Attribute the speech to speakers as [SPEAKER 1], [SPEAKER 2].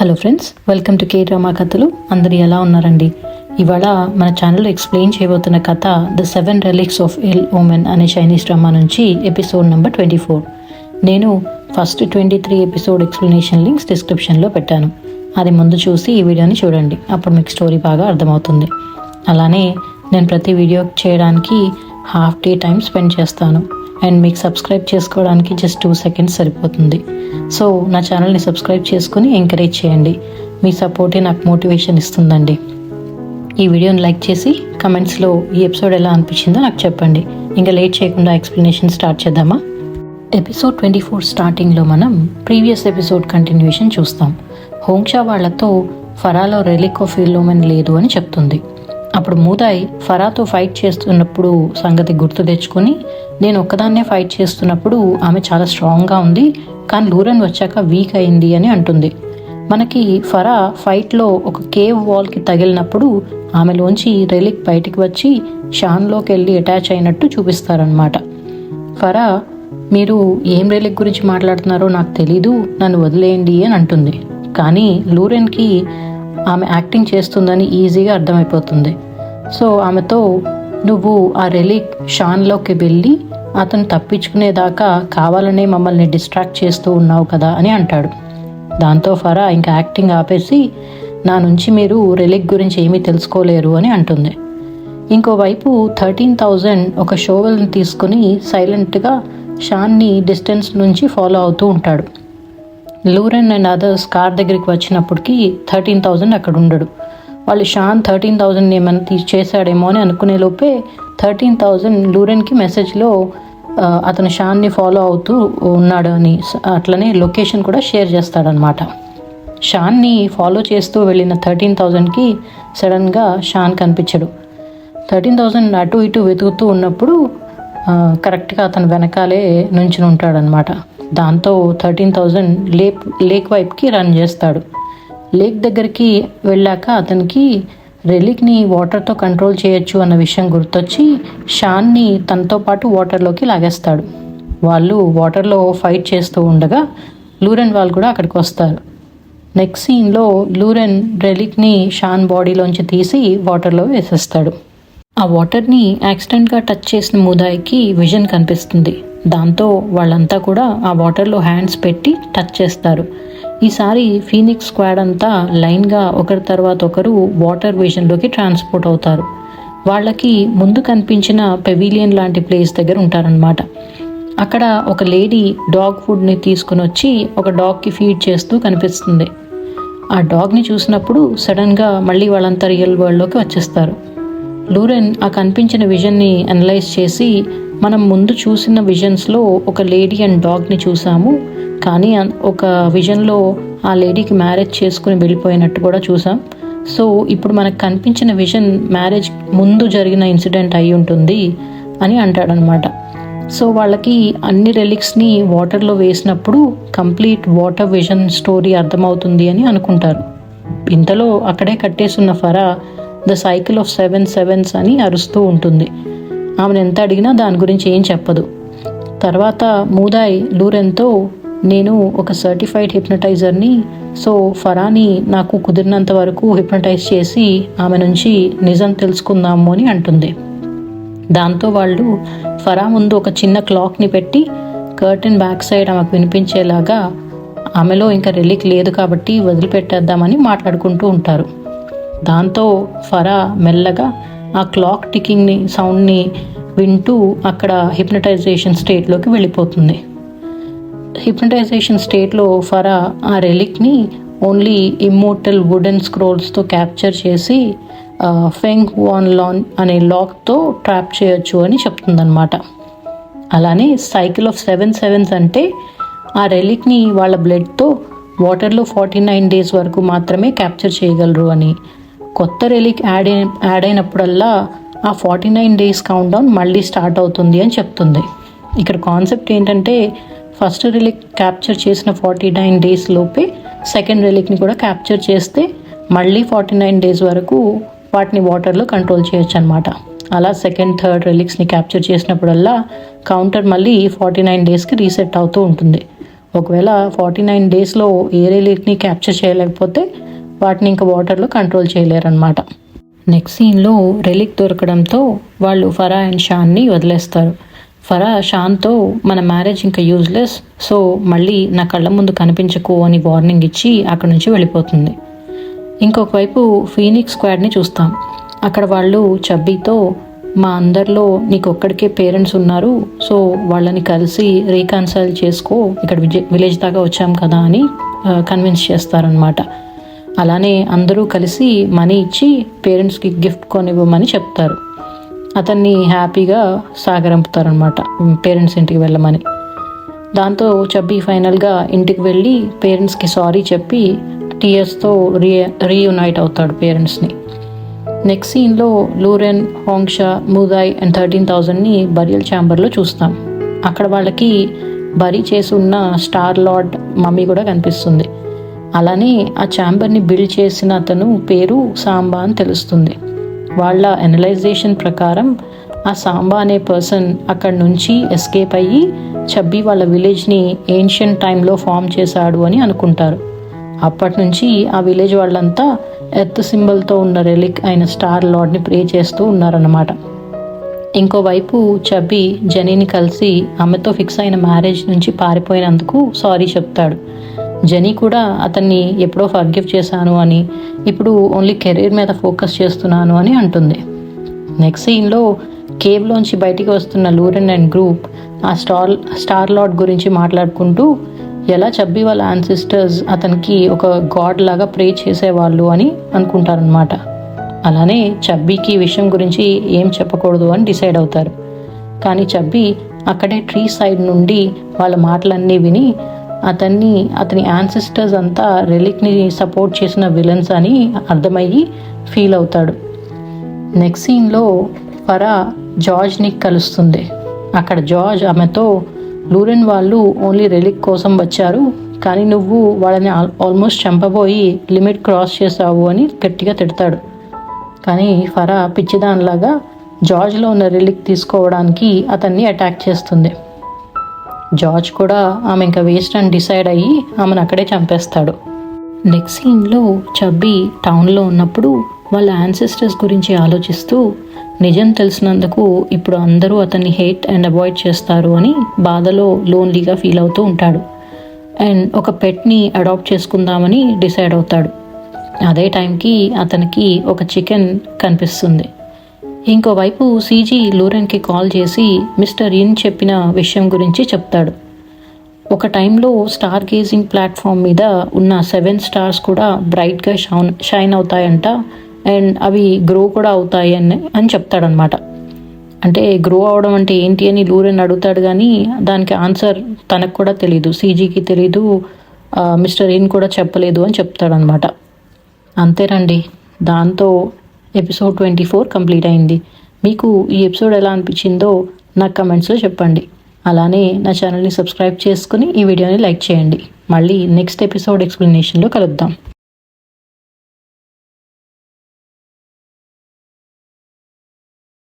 [SPEAKER 1] Hello friends, welcome to K drama కథలు. అందరు ఎలా ఉన్నారండి? ఇవాళ మన ఛానల్లో ఎక్స్ప్లెయిన్ చేయబోతున్న కథ ద 7 రెలిక్స్ ఆఫ్ ఎల్ ఓమెన్ అనే చైనీస్ డ్రామా నుంచి ఎపిసోడ్ నెంబర్ 24. నేను ఫస్ట్ 23 ఎపిసోడ్ ఎక్స్ప్లెనేషన్ లింక్స్ డిస్క్రిప్షన్లో పెట్టాను. అది ముందు చూసి ఈ వీడియోని చూడండి, అప్పుడు మీకు స్టోరీ బాగా అర్థమవుతుంది. అలానే నేను ప్రతి వీడియో చేయడానికి హాఫ్ డే టైం స్పెండ్ చేస్తాను అండ్ మీకు సబ్స్క్రైబ్ చేసుకోవడానికి జస్ట్ 2 seconds సరిపోతుంది. సో నా ఛానల్ని సబ్స్క్రైబ్ చేసుకుని ఎంకరేజ్ చేయండి. మీ సపోర్టే నాకు మోటివేషన్ ఇస్తుందండి. ఈ వీడియోని లైక్ చేసి కమెంట్స్లో ఈ ఎపిసోడ్ ఎలా అనిపించిందో నాకు చెప్పండి. ఇంకా లేట్ చేయకుండా ఎక్స్ప్లెనేషన్ స్టార్ట్ చేద్దామా? ఎపిసోడ్ 24 స్టార్టింగ్లో మనం ప్రీవియస్ ఎపిసోడ్ కంటిన్యూషన్ చూస్తాం. హోంక్షా వాళ్లతో ఫరాలో రెలిక్ ఆఫ్ ఎల్ ఓమెన్ లేదు అని చెప్తుంది. అప్పుడు మూదాయ్ ఫరాతో ఫైట్ చేస్తున్నప్పుడు సంగతి గుర్తు తెచ్చుకొని, నేను ఒక్కదాన్నే ఫైట్ చేస్తున్నప్పుడు ఆమె చాలా స్ట్రాంగ్గా ఉంది, కానీ లూరెన్ వచ్చాక వీక్ అయింది అని అంటుంది. మనకి ఫరా ఫైట్లో ఒక కేవ్ వాల్కి తగిలినప్పుడు ఆమెలోంచి రెలిక్ బయటికి వచ్చి షాన్లోకి వెళ్ళి అటాచ్ అయినట్టు చూపిస్తారనమాట. ఫరా, మీరు ఏం రెలిక్ గురించి మాట్లాడుతున్నారో నాకు తెలీదు, నన్ను వదిలేయండి అని అంటుంది. కానీ లూరెన్కి ఆమె యాక్టింగ్ చేస్తుందని ఈజీగా అర్థమైపోతుంది. సో ఆమెతో, నువ్వు ఆ రెలిక్ షాన్లోకి వెళ్ళి అతను తప్పించుకునేదాకా కావాలనే మమ్మల్ని డిస్ట్రాక్ట్ చేస్తూ ఉన్నావు కదా అని అంటాడు. దాంతో ఫరా ఇంకా యాక్టింగ్ ఆపేసి, నా నుంచి మీరు రెలిక్ గురించి ఏమీ తెలుసుకోలేరు అని అంటుంది. ఇంకోవైపు 13,000 ఒక షోవెల్ని తీసుకుని సైలెంట్గా షాన్ని డిస్టెన్స్ నుంచి ఫాలో అవుతూ ఉంటాడు. లూరెన్ అండ్ అదర్స్ కార్ దగ్గరికి వచ్చినప్పటికీ 13,000 అక్కడ ఉండడు. వాళ్ళు షాన్ 13,000 ఏమైనా చేశాడేమో అని అనుకునే లోపే 13,000 లూరెన్కి మెసేజ్లో అతను షాన్ని ఫాలో అవుతూ ఉన్నాడు అని, అట్లనే లొకేషన్ కూడా షేర్ చేస్తాడనమాట. షాన్ని ఫాలో చేస్తూ వెళ్ళిన 13,000కి సడన్గా షాన్ కనిపించడు. 13,000 అటు ఇటు వెతుకుతూ ఉన్నప్పుడు కరెక్ట్గా అతను వెనకాలే నుంచుని ఉంటాడనమాట. దాంతో 13,000 లేక్ వైపుకి రన్ చేస్తాడు. లేక్ దగ్గరికి వెళ్ళాక అతనికి రెలిక్ని వాటర్తో కంట్రోల్ చేయొచ్చు అన్న విషయం గుర్తొచ్చి షాన్ని తనతో పాటు వాటర్లోకి లాగేస్తాడు. వాళ్ళు వాటర్లో ఫైట్ చేస్తూ ఉండగా లూరెన్ వాళ్ళు కూడా అక్కడికి వస్తారు. నెక్స్ట్ సీన్లో లూరెన్ రెలిక్ని షాన్ బాడీలోంచి తీసి వాటర్లో వేసేస్తాడు. ఆ వాటర్ని యాక్సిడెంట్గా టచ్ చేసిన మూదాయికి విజన్ కనిపిస్తుంది. దాంతో వాళ్ళంతా కూడా ఆ వాటర్లో హ్యాండ్స్ పెట్టి టచ్ చేస్తారు. ఈసారి ఫీనిక్స్ స్క్వాడ్ అంతా లైన్గా ఒకరి తర్వాత ఒకరు వాటర్ విజన్లోకి ట్రాన్స్పోర్ట్ అవుతారు. వాళ్ళకి ముందు కనిపించిన పెవిలియన్ లాంటి ప్లేస్ దగ్గర ఉంటారనమాట. అక్కడ ఒక లేడీ డాగ్ ఫుడ్ని తీసుకుని వచ్చి ఒక డాగ్కి ఫీడ్ చేస్తూ కనిపిస్తుంది. ఆ డాగ్ని చూసినప్పుడు సడన్గా మళ్ళీ వాళ్ళంతా రియల్ వరల్డ్లోకి వచ్చేస్తారు. లూరెన్ ఆ కనిపించిన విజన్ని అనలైజ్ చేసి, మనం ముందు చూసిన విజన్స్లో ఒక లేడీ అండ్ డాగ్ని చూసాము, కానీ ఒక విజన్లో ఆ లేడీకి మ్యారేజ్ చేసుకుని వెళ్ళిపోయినట్టు కూడా చూసాం. సో ఇప్పుడు మనకు కనిపించిన విజన్ మ్యారేజ్ ముందు జరిగిన ఇన్సిడెంట్ అయి ఉంటుంది అని అంటాడనమాట. సో వాళ్ళకి అన్ని రెలిక్స్ని వాటర్లో వేసినప్పుడు కంప్లీట్ వాటర్ విజన్ స్టోరీ అర్థమవుతుంది అని అనుకుంటారు. ఇంతలో అక్కడే కట్టేసున్న ఫరా ద సైకిల్ ఆఫ్ 7 sevens అని అరుస్తూ ఉంటుంది. ఆమెను ఎంత అడిగినా దాని గురించి ఏం చెప్పదు. తర్వాత మూదాయ్ లూరెన్తో, నేను ఒక సర్టిఫైడ్ హిప్నటైజర్ని, సో ఫరాని నాకు కుదిరినంత వరకు హిప్నటైజ్ చేసి ఆమె నుంచి నిజం తెలుసుకుందాము అని అంటుంది. దాంతో వాళ్ళు ఫరా ముందు ఒక చిన్న క్లాక్ని పెట్టి కర్టెన్ బ్యాక్ సైడ్ ఆమెకు వినిపించేలాగా, ఆమెలో ఇంకా రెలిక్ లేదు కాబట్టి వదిలిపెట్టేద్దామని మాట్లాడుకుంటూ ఉంటారు. దాంతో ఫరా మెల్లగా ఆ క్లాక్ టికింగ్ని సౌండ్ని వింటూ అక్కడ హిప్నటైజేషన్ స్టేట్లోకి వెళ్ళిపోతుంది. హిప్నటైజేషన్ స్టేట్లో ఫరా ఆ రెలిక్ని ఓన్లీ ఇమ్మోర్టల్ వుడెన్ స్క్రోల్స్తో క్యాప్చర్ చేసి ఫెంగ్ వాన్ లాన్ అనే లాక్తో ట్రాప్ చేయొచ్చు అని చెప్తుందన్నమాట. అలానే సైకిల్ ఆఫ్ 7 sevens అంటే ఆ రెలిక్ని వాళ్ళ బ్లడ్తో వాటర్లో 49 days వరకు మాత్రమే క్యాప్చర్ చేయగలరు అని, కొత్త రెలిక్ యాడ్ అయినప్పుడల్లా ఆ 49 days కౌంట్ డౌన్ మళ్ళీ స్టార్ట్ అవుతుంది అని చెప్తుంది. ఇక్కడ కాన్సెప్ట్ ఏంటంటే, ఫస్ట్ రెలిక్ క్యాప్చర్ చేసిన 49 days లోపే సెకండ్ రెలిక్ని కూడా క్యాప్చర్ చేస్తే మళ్ళీ 49 days వరకు వాటిని వాటర్లో కంట్రోల్ చేయొచ్చు అనమాట. అలా సెకండ్ థర్డ్ రెలిక్స్ని క్యాప్చర్ చేసినప్పుడల్లా కౌంటర్ మళ్ళీ 49 daysకి రీసెట్ అవుతూ ఉంటుంది. ఒకవేళ 49 డేస్లో ఏ రెలిక్ని క్యాప్చర్ చేయలేకపోతే వాటిని ఇంకా వాటర్లో కంట్రోల్ చేయలేరన్నమాట. నెక్స్ట్ సీన్లో రెలిక్ దొరకడంతో వాళ్ళు ఫరా అండ్ షాన్ని వదిలేస్తారు. ఫరా షాన్తో మన మ్యారేజ్ ఇంకా యూజ్లెస్, సో మళ్ళీ నా కళ్ళ ముందు కనిపించకు అని వార్నింగ్ ఇచ్చి అక్కడి నుంచి వెళ్ళిపోతుంది. ఇంకొక వైపు ఫీనిక్స్ స్క్వాడ్ని చూస్తాం. అక్కడ వాళ్ళు చబ్బీతో మా అందరిలో నీకు ఒక్కడికే పేరెంట్స్ ఉన్నారు, సో వాళ్ళని కలిసి రీకన్సైల్ చేసుకో, ఇక్కడ విలేజ్ దాకా వచ్చాం కదా అని కన్విన్స్ చేస్తారనమాట. అలానే అందరూ కలిసి మనీ ఇచ్చి పేరెంట్స్కి గిఫ్ట్ కొనివ్వమని చెప్తారు. అతన్ని హ్యాపీగా సాగరంపుతారనమాట పేరెంట్స్ ఇంటికి వెళ్ళమని. దాంతో చబ్బీ ఫైనల్గా ఇంటికి వెళ్ళి పేరెంట్స్కి సారీ చెప్పి టీయర్స్తో రీయునైట్ అవుతాడు పేరెంట్స్ని. నెక్స్ట్ సీన్లో లూరెన్, హోంగ్షా, మూదాయ్ అండ్ 13,000ని బరియల్ ఛాంబర్లో చూస్తాం. అక్కడ వాళ్ళకి బరీ చేసి ఉన్న స్టార్ లార్డ్ మమ్మీ కూడా కనిపిస్తుంది. అలానే ఆ ఛాంబర్ని బిల్డ్ చేసిన అతను పేరు సాంబా అని తెలుస్తుంది. వాళ్ళ అనలైజేషన్ ప్రకారం ఆ సాంబా అనే పర్సన్ అక్కడి నుంచి ఎస్కేప్ అయ్యి చబ్బీ వాళ్ళ విలేజ్ని ఏన్షియంట్ టైంలో ఫామ్ చేశాడు అని అనుకుంటారు. అప్పటి నుంచి ఆ విలేజ్ వాళ్ళంతా ఎర్త్ సింబల్తో ఉన్న రెలిక్ అయిన స్టార్ లార్డ్ని ప్రే చేస్తూ ఉన్నారన్నమాట. ఇంకోవైపు చబ్బీ జెనీని కలిసి ఆమెతో ఫిక్స్ అయిన మ్యారేజ్ నుంచి పారిపోయినందుకు సారీ చెప్తాడు. జెనీ కూడా అతన్ని ఎప్పుడో ఫర్గివ్ చేశాను అని, ఇప్పుడు ఓన్లీ కెరీర్ మీద ఫోకస్ చేస్తున్నాను అని అంటుంది. నెక్స్ట్ సీన్లో కేవ్లోంచి బయటికి వస్తున్న లూరెన్ అండ్ గ్రూప్ ఆ స్టార్ లార్డ్ గురించి మాట్లాడుకుంటూ ఎలా చబ్బీ వాళ్ళ యాన్సిస్టర్స్ అతనికి ఒక గాడ్ లాగా ప్రే చేసేవాళ్ళు అని అనుకుంటారనమాట. అలానే చబ్బీకి ఈ విషయం గురించి ఏం చెప్పకూడదు అని డిసైడ్ అవుతారు. కానీ చబ్బీ అక్కడే ట్రీ సైడ్ నుండి వాళ్ళ మాటలన్నీ విని అతని యాన్సిస్టర్స్ అంతా రెలిక్ని సపోర్ట్ చేసిన విలన్స్ అని అర్థమయ్యి ఫీల్ అవుతాడు. నెక్స్ట్ సీన్లో ఫరా జార్జ్ని కలుస్తుంది. అక్కడ జార్జ్ ఆమెతో లూరెన్ వాళ్ళు ఓన్లీ రెలిక్ కోసం వచ్చారు, కానీ నువ్వు వాళ్ళని ఆల్మోస్ట్ చంపబోయి లిమిట్ క్రాస్ చేసావు అని గట్టిగా తిడతాడు. కానీ ఫరా పిచ్చిదానిలాగా జార్జ్లో ఉన్న రెలిక్ తీసుకోవడానికి అతన్ని అటాక్ చేస్తుంది. జార్జ్ కూడా ఆమె ఇంకా వేస్ట్ అని డిసైడ్ అయ్యి ఆమెను అక్కడే చంపేస్తాడు. నెక్స్ట్ సీన్లో చబ్బీ టౌన్లో ఉన్నప్పుడు వాళ్ళ యాన్సిస్టర్స్ గురించి ఆలోచిస్తూ నిజం తెలిసినందుకు ఇప్పుడు అందరూ అతన్ని హేట్ అండ్ అవాయిడ్ చేస్తారు అని బాధలో లోన్లీగా ఫీల్ అవుతూ ఉంటాడు. అండ్ ఒక పెట్ని అడాప్ట్ చేసుకుందామని డిసైడ్ అవుతాడు. అదే టైంకి అతనికి ఒక చికెన్ కనిపిస్తుంది. ఇంకోవైపు సీజీ లూరెన్కి కాల్ చేసి మిస్టర్ ఇన్ చెప్పిన విషయం గురించి చెప్తాడు. ఒక టైంలో స్టార్ గేజింగ్ ప్లాట్ఫామ్ మీద ఉన్న 7 స్టార్స్ కూడా బ్రైట్గా షైన్ అవుతాయంట, అండ్ అవి గ్రో కూడా అవుతాయి అని చెప్తాడనమాట. అంటే గ్రో అవడం అంటే ఏంటి అని లూరెన్ అడుగుతాడు, కానీ దానికి ఆన్సర్ తనకు కూడా తెలీదు, సీజీకి తెలీదు, మిస్టర్ ఇన్ కూడా చెప్పలేదు అని చెప్తాడనమాట. అంతేనండి, దాంతో ఎపిసోడ్ 24 కంప్లీట్ అయింది. మీకు ఈ ఎపిసోడ్ ఎలా అనిపించిందో నాకు కమెంట్స్లో చెప్పండి. అలానే నా ఛానల్ని సబ్స్క్రైబ్ చేసుకుని ఈ వీడియోని లైక్ చేయండి. మళ్ళీ నెక్స్ట్ ఎపిసోడ్ ఎక్స్ప్లెనేషన్లో కలుద్దాం.